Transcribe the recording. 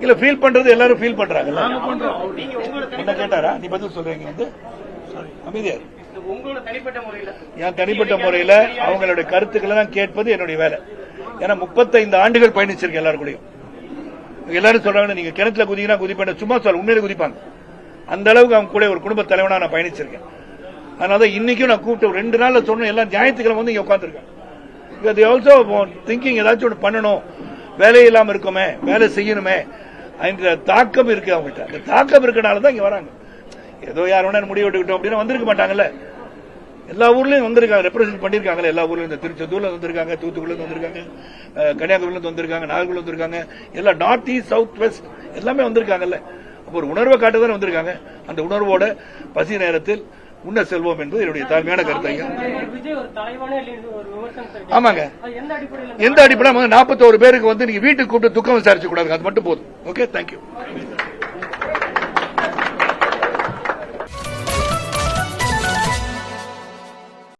இல்ல ஃபீல் பண்றது எல்லாரும் ஃபீல் பண்றாங்க. என்ன கேட்டாரா? நீ பதில் சொல்றீங்க. அமைதியா என் தனிப்பட்ட முறையில அவங்களுடைய கருத்துக்களை தான் கேட்பது என்னுடைய வேலை. ஏன்னா 35 ஆண்டுகள் பயணிச்சிருக்கேன் எல்லாரும் கூடயும். எல்லாரும் சொல்றாங்க நீங்க கிணத்துல குதிங்கன்னா குதிப்பேன், சும்மா சொல்ல உண்மையில குதிப்பாங்க. அந்த அளவுக்கு அவங்க கூட ஒரு குடும்ப தலைவனா நான் பயணிச்சிருக்கேன். அதனால இன்னைக்கும் நான் கூப்பிட்டு 2 நாள்ல சொன்ன எல்லாம் ஞாயிற்றுக்கிழமை வந்து இங்க உட்காந்துருக்கேன். ஆல்சோ திங்கிங் ஏதாச்சும் ஒன்று பண்ணணும், வேலை இல்லாம இருக்குமே, வேலை செய்யணுமே, அந்த தாக்கம் இருக்கு அவங்ககிட்ட. அந்த தாக்கம் இருக்கனாலதான் இங்க வராங்க. ஏதோ யார் வேணா முடிவு விட்டுக்கிட்டோம் அப்படின்னு வந்திருக்க மாட்டாங்கல்ல. எல்லா ஊர்லயும் வந்திருக்காங்க, ரெப்ரசென்ட் பண்ணிருக்காங்க. எல்லா ஊர்லயும் இந்த திருச்செந்தூர்ல வந்திருக்காங்க, தூத்துக்குடியில வந்திருக்காங்க, கன்னியாகுமரியில வந்திருக்காங்க, நாகர்கோவில் வந்திருக்காங்க, எல்லா நார்த் ஈஸ்ட் சவுத் வெஸ்ட் எல்லாமே வந்திருக்காங்கல்ல. அப்போ ஒரு உணர்வை காட்டுதான் வந்திருக்காங்க. அந்த உணர்வோட பசி நேரத்தில் உன்ன செல்வோம் என்பது என்னுடைய தாழ்மையான கருத்து. ஆமாங்க, எந்த அடிப்படையில் 41 பேருக்கு வந்து நீங்க வீட்டுக்கு கூப்பிட்டு துக்கம் விசாரிச்சு கூடாது, அது மட்டும் போதும். Okay, thank you.